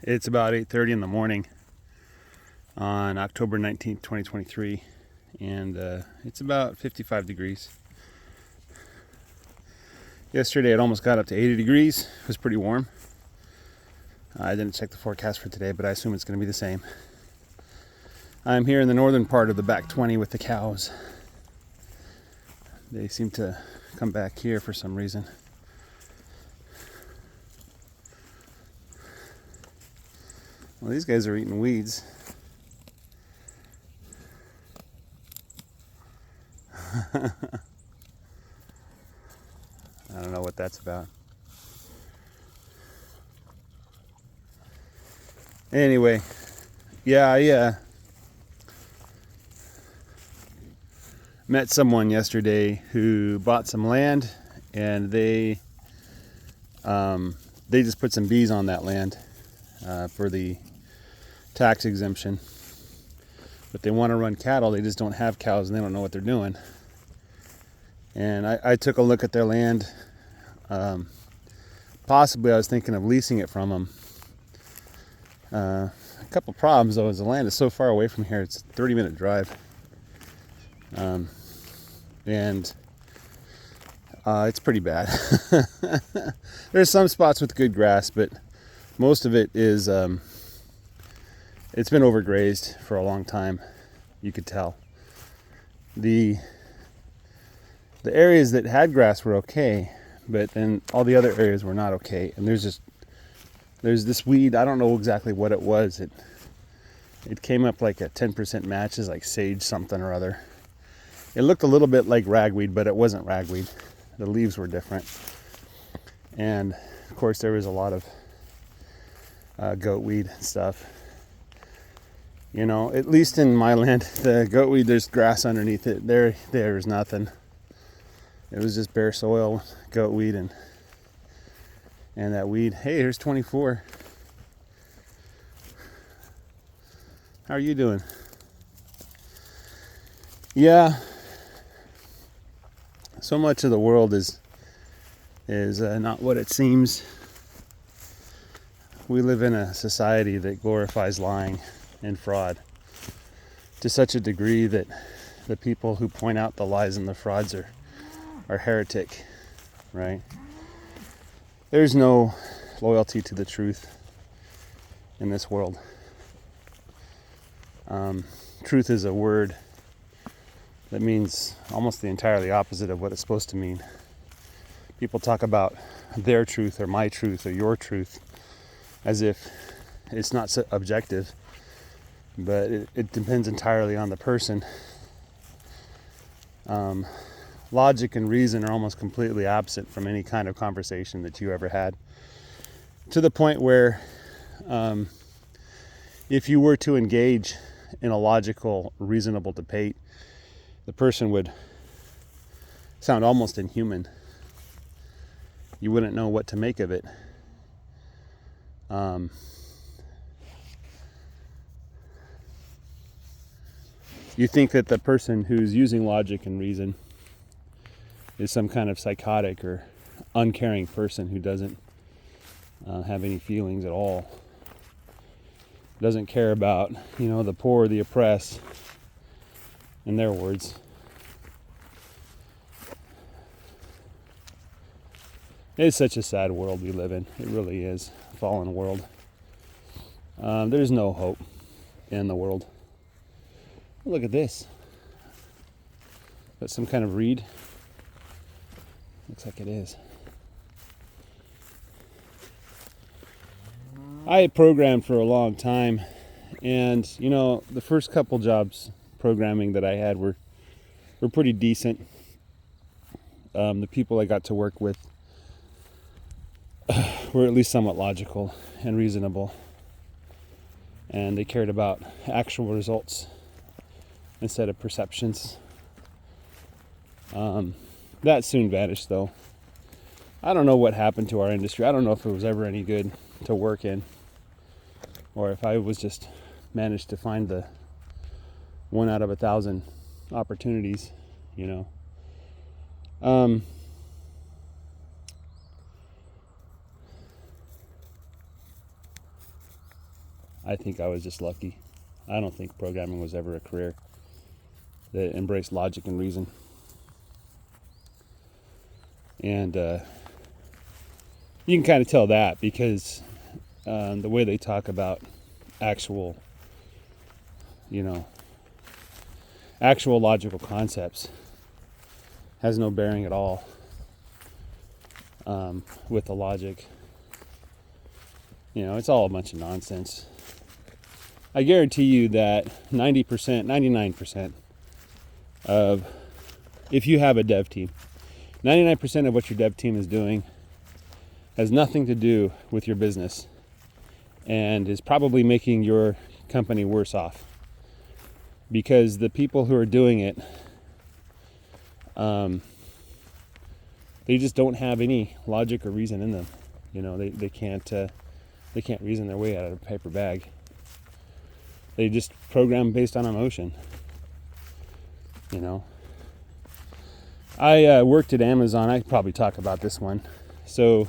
It's about 8:30 in the morning on October 19th, 2023, and it's about 55 degrees. Yesterday it almost got up to 80 degrees. It was pretty warm. I didn't check the forecast for today, but I assume it's going to be the same. I'm here in the northern part of the back 20 with the cows. They seem to come back here for some reason. Well, these guys are eating weeds. I don't know what that's about. Anyway, yeah, I met someone yesterday who bought some land, and they just put some bees on that land for the tax exemption. But they want to run cattle. They just don't have cows, and they don't know what they're doing. And I took a look at their land. Possibly I was thinking of leasing it from them. A couple problems though is the land is so far away from here. It's a 30-minute drive. And it's pretty bad. There's some spots with good grass, but most of it is it's been overgrazed for a long time. You could tell. The areas that had grass were okay, but then all the other areas were not okay. And there's this weed. I don't know exactly what it was. It came up like a 10% match, is like sage something or other. It looked a little bit like ragweed, but it wasn't ragweed. The leaves were different. And of course there was a lot of goatweed and stuff. You know, at least in my land, the goatweed, there's grass underneath it. There's nothing. It was just bare soil, goatweed, and that weed. Hey, here's 24. How are you doing? Yeah. So much of the world is not what it seems. We live in a society that glorifies lying and fraud to such a degree that the people who point out the lies and the frauds are heretic, right? There's no loyalty to the truth in this world. Truth is a word that means almost the entirely opposite of what it's supposed to mean. People talk about their truth or my truth or your truth as if it's not so objective, but it depends entirely on the person. Logic and reason are almost completely absent from any kind of conversation that you ever had, to the point where if you were to engage in a logical, reasonable debate, the person would sound almost inhuman. You wouldn't know what to make of it. You think that the person who's using logic and reason is some kind of psychotic or uncaring person who doesn't have any feelings at all. Doesn't care about, the poor, the oppressed, in their words. It's such a sad world we live in. It really is a fallen world. There's no hope in the world. Look at this. That's some kind of reed. Looks like it is. I had programmed for a long time, and the first couple jobs programming that I had were pretty decent. The people I got to work with were at least somewhat logical and reasonable, and they cared about actual results instead of perceptions. That soon vanished, though. I don't know what happened to our industry. I don't know if it was ever any good to work in, or if I was just managed to find the 1 out of 1,000 opportunities, I think I was just lucky. I don't think programming was ever a career that embraced logic and reason. And you can kind of tell that because the way they talk about actual logical concepts has no bearing at all with the logic. It's all a bunch of nonsense. I guarantee you that 90%, 99% of, if you have a dev team, 99% of what your dev team is doing has nothing to do with your business and is probably making your company worse off. Because the people who are doing it, they just don't have any logic or reason in them. They can't reason their way out of a paper bag. They just program based on emotion. I worked at Amazon. I could probably talk about this one. So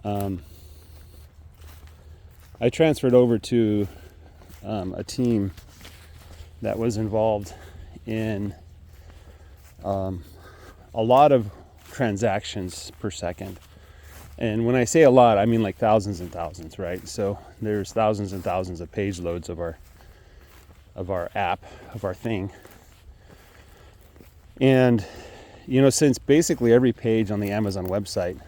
I transferred over to a team that was involved in a lot of transactions per second. And when I say a lot, I mean like thousands and thousands, right? So there's thousands and thousands of page loads of our app, of our thing. And, since basically every page on the Amazon website,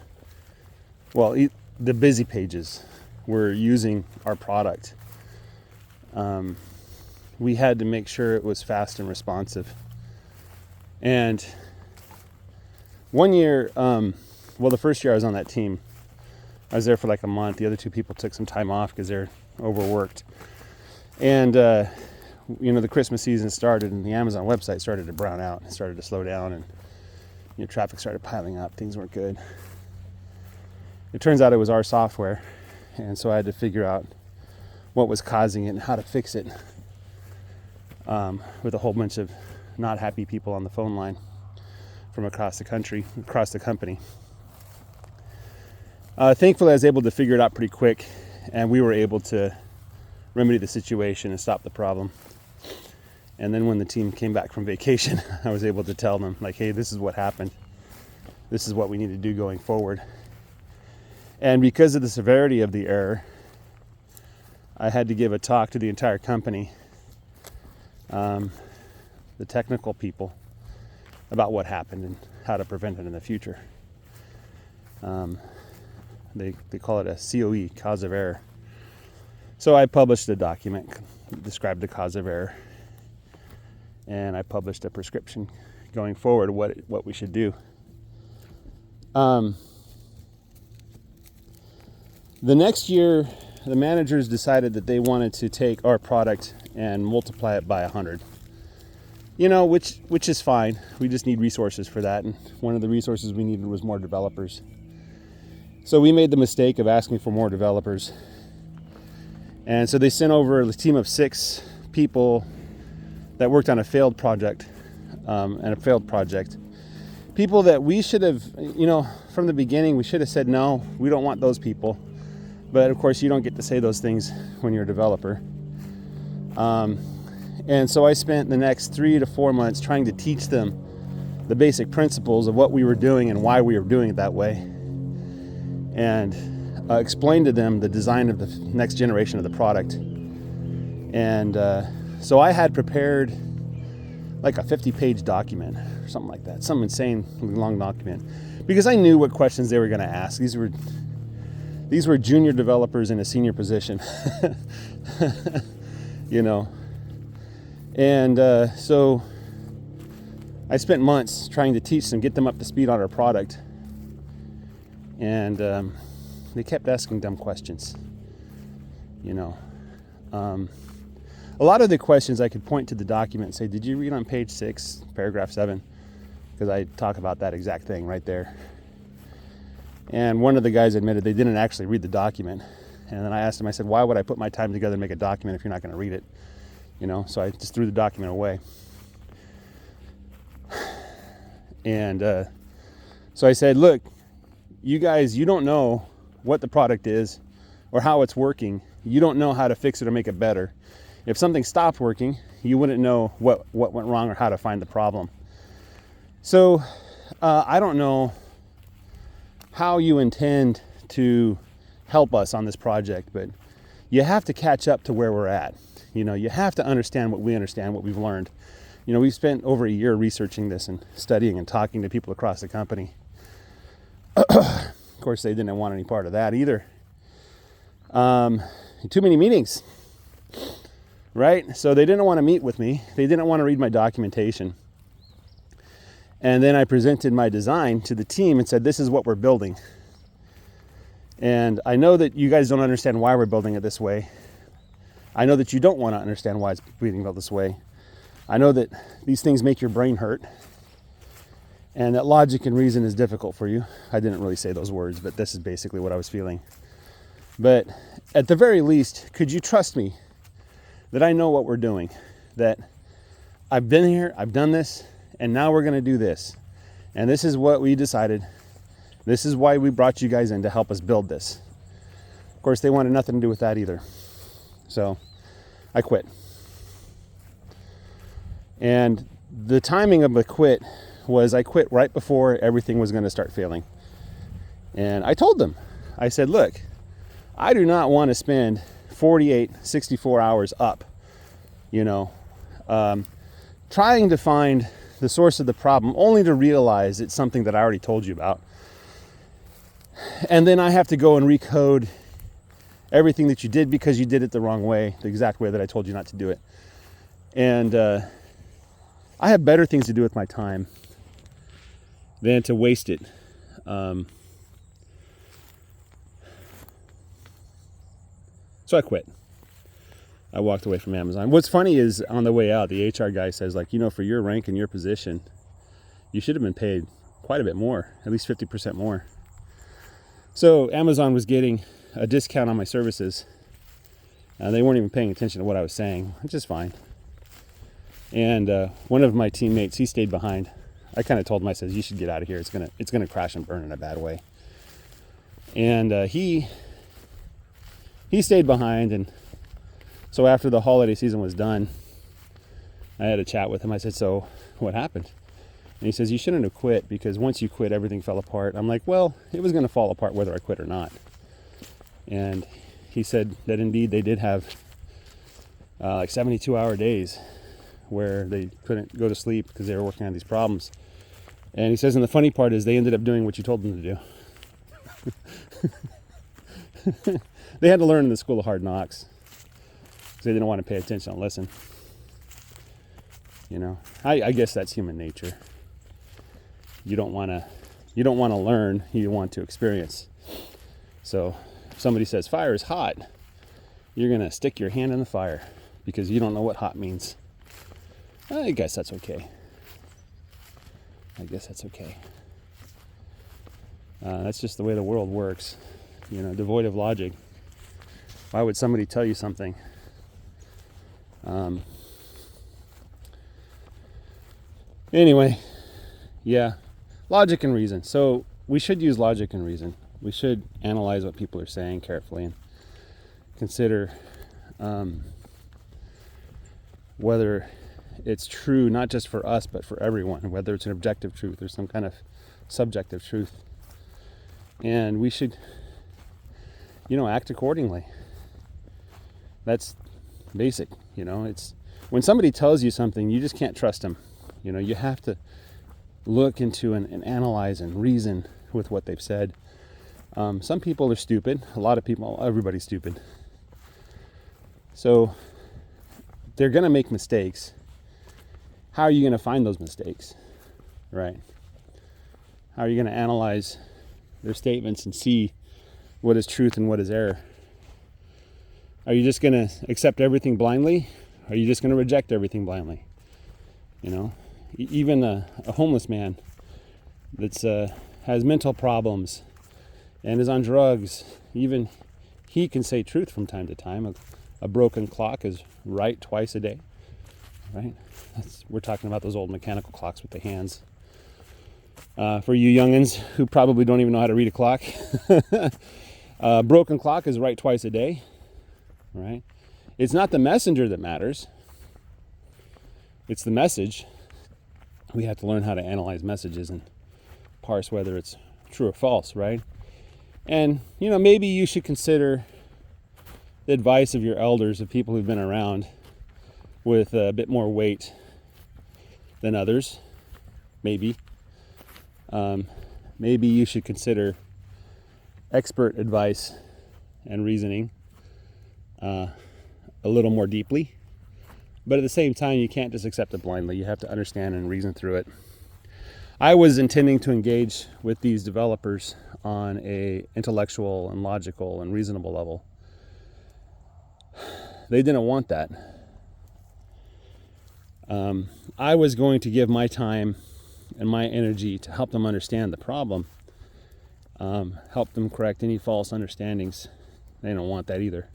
well, the busy pages were using our product, we had to make sure it was fast and responsive. And one year, the first year I was on that team, I was there for like a month. The other two people took some time off because they're overworked. And, the Christmas season started and the Amazon website started to brown out. It started to slow down and, traffic started piling up. Things weren't good. It turns out it was our software. And so I had to figure out what was causing it and how to fix it with a whole bunch of not happy people on the phone line from across the country, across the company. Thankfully, I was able to figure it out pretty quick, and we were able to remedy the situation and stop the problem. And then when the team came back from vacation, I was able to tell them, like, hey, this is what happened. This is what we need to do going forward. And because of the severity of the error, I had to give a talk to the entire company, the technical people, about what happened and how to prevent it in the future. They call it a COE, cause of error. So I published a document that described the cause of error, and I published a prescription going forward what we should do. The next year, the managers decided that they wanted to take our product and multiply it by 100. Which is fine. We just need resources for that, and one of the resources we needed was more developers. So we made the mistake of asking for more developers. And so they sent over a team of 6 people that worked on a failed project, People that we should have, from the beginning, we should have said, no, we don't want those people. But of course, you don't get to say those things when you're a developer. And so I spent the next 3 to 4 months trying to teach them the basic principles of what we were doing and why we were doing it that way. And explain to them the design of the next generation of the product. And so I had prepared like a 50-page document or something like that, some insane long document, because I knew what questions they were going to ask. These were junior developers in a senior position, And so I spent months trying to teach them, get them up to speed on our product. And they kept asking dumb questions, A lot of the questions I could point to the document and say, did you read on page 6, paragraph 7? Because I talk about that exact thing right there. And one of the guys admitted they didn't actually read the document. And then I asked him, I said, why would I put my time together and make a document if you're not going to read it? So I just threw the document away. And so I said, look, you guys, you don't know what the product is, or how it's working, you don't know how to fix it or make it better. If something stopped working, you wouldn't know what went wrong or how to find the problem. So I don't know how you intend to help us on this project, but you have to catch up to where we're at. You know, you have to understand what we understand, what we've learned. You know, we've spent over a year researching this and studying and talking to people across the company. Of course, they didn't want any part of that either. Too many meetings, right? So they didn't want to meet with me. They didn't want to read my documentation. And then I presented my design to the team and said, this is what we're building. And I know that you guys don't understand why we're building it this way. I know that you don't want to understand why it's being built this way. I know that these things make your brain hurt and that logic and reason is difficult for you. I didn't really say those words, but this is basically what I was feeling. But at the very least, could you trust me that I know what we're doing? That I've been here, I've done this, and now we're going to do this. And this is what we decided. This is why we brought you guys in to help us build this. Of course, they wanted nothing to do with that either. So I quit. And the timing of the quit was I quit right before everything was going to start failing. And I told them, I said, look, I do not want to spend 48, 64 hours up, trying to find the source of the problem only to realize it's something that I already told you about. And then I have to go and recode everything that you did because you did it the wrong way, the exact way that I told you not to do it. And I have better things to do with my time than to waste it. So I quit. I walked away from Amazon. What's funny is on the way out, the HR guy says, for your rank and your position, you should have been paid quite a bit more, at least 50% more. So Amazon was getting a discount on my services. They weren't even paying attention to what I was saying, which is fine. And one of my teammates, he stayed behind. I kind of told him, I said, you should get out of here. It's gonna crash and burn in a bad way. And he stayed behind. And so after the holiday season was done, I had a chat with him. I said, so what happened? And he says, you shouldn't have quit because once you quit, everything fell apart. I'm like, well, it was going to fall apart whether I quit or not. And he said that indeed they did have 72-hour days where they couldn't go to sleep because they were working on these problems. And he says, and the funny part is they ended up doing what you told them to do. They had to learn in the school of hard knocks because they didn't want to pay attention and listen. I guess that's human nature. You don't want to learn, you want to experience. So if somebody says fire is hot, you're going to stick your hand in the fire because you don't know what hot means. I guess that's okay. That's just the way the world works, devoid of logic. Why would somebody tell you something? Anyway, yeah, logic and reason. So we should use logic and reason. We should analyze what people are saying carefully and consider whether it's true, not just for us, but for everyone, whether it's an objective truth or some kind of subjective truth. And we should, act accordingly. That's basic, it's when somebody tells you something, you just can't trust them. You have to look into and analyze and reason with what they've said. Some people are stupid. A lot of people, everybody's stupid. So they're going to make mistakes. How are you going to find those mistakes, right? How are you going to analyze their statements and see what is truth and what is error? Are you just going to accept everything blindly? Or are you just going to reject everything blindly? Even a homeless man that's has mental problems and is on drugs, even he can say truth from time to time. A broken clock is right twice a day, right? We're talking about those old mechanical clocks with the hands. For you youngins who probably don't even know how to read a clock, Broken clock is right twice a day, right? It's not the messenger that matters. It's the message. We have to learn how to analyze messages and parse whether it's true or false, right? And, maybe you should consider the advice of your elders, of people who've been around, with a bit more weight than others. Maybe. Maybe you should consider expert advice and reasoning a little more deeply. But at the same time, you can't just accept it blindly. You have to understand and reason through it. I was intending to engage with these developers on a intellectual and logical and reasonable level. They didn't want that. I was going to give my time and my energy to help them understand the problem, help them correct any false understandings. They don't want that either,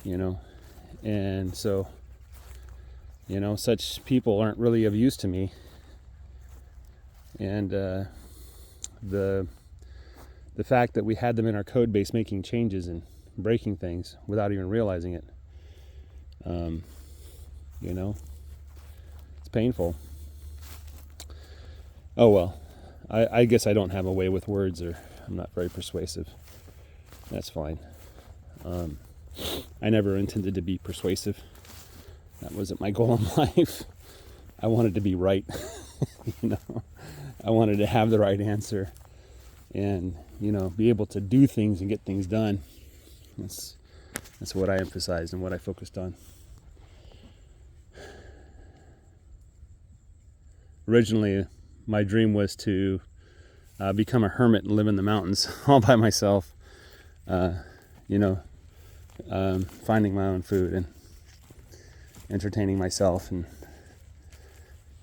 and so, such people aren't really of use to me. And the fact that we had them in our code base making changes and breaking things without even realizing it, it's painful. Oh well, I guess I don't have a way with words, or I'm not very persuasive. That's fine. I never intended to be persuasive. That wasn't my goal in life. I wanted to be right. I wanted to have the right answer and, be able to do things and get things done. That's what I emphasized and what I focused on. Originally, my dream was to become a hermit and live in the mountains all by myself, finding my own food and entertaining myself and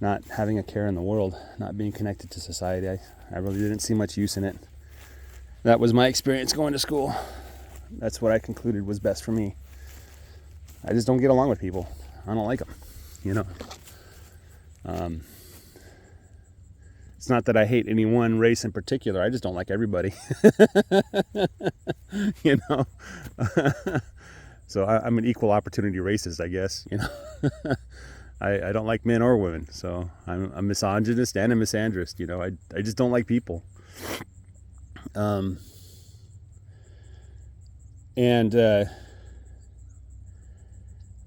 not having a care in the world, not being connected to society. I really didn't see much use in it. That was my experience going to school. That's what I concluded was best for me. I just don't get along with people. I don't like them, It's not that I hate any one race in particular. I just don't like everybody. So I'm an equal opportunity racist, I guess. I don't like men or women. So I'm a misogynist and a misandrist. I just don't like people.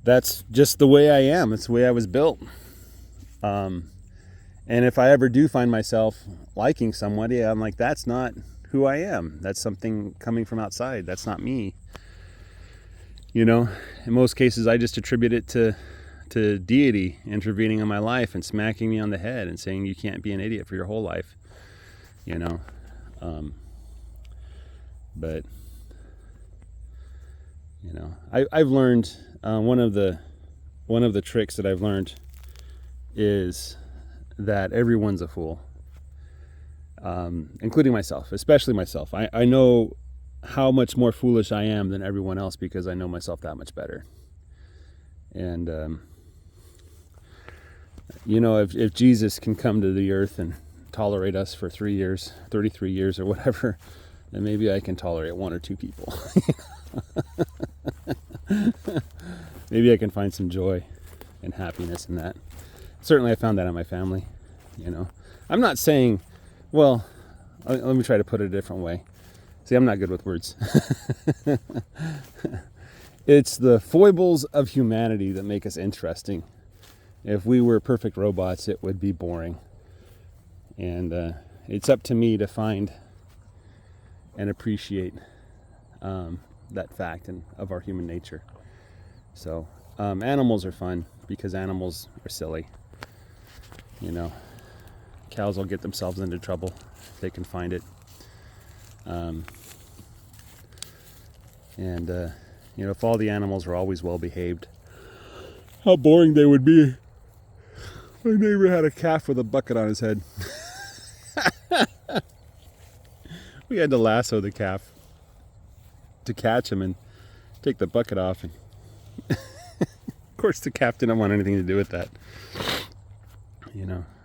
That's just the way I am. It's the way I was built. And if I ever do find myself liking somebody, I'm like, that's not who I am. That's something coming from outside. That's not me. In most cases, I just attribute it to deity intervening in my life and smacking me on the head and saying you can't be an idiot for your whole life. But I've learned one of the tricks that I've learned is that everyone's a fool, including myself, especially myself. I know how much more foolish I am than everyone else because I know myself that much better. And if Jesus can come to the earth and tolerate us for 3 years, 33 years or whatever, then maybe I can tolerate one or two people. Maybe I can find some joy and happiness in that. Certainly I found that in my family. I'm not saying, well, let me try to put it a different way. See, I'm not good with words. It's the foibles of humanity that make us interesting. If we were perfect robots, it would be boring. And it's up to me to find and appreciate that fact of our human nature. So animals are fun because animals are silly. Cows will get themselves into trouble if they can find it. If all the animals were always well behaved, how boring they would be. My neighbor had a calf with a bucket on his head. We had to lasso the calf to catch him and take the bucket off. And of course, the calf didn't want anything to do with that.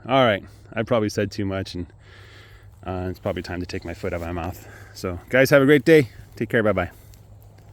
All right, I probably said too much, and it's probably time to take my foot out of my mouth. So, guys, have a great day. Take care. Bye bye.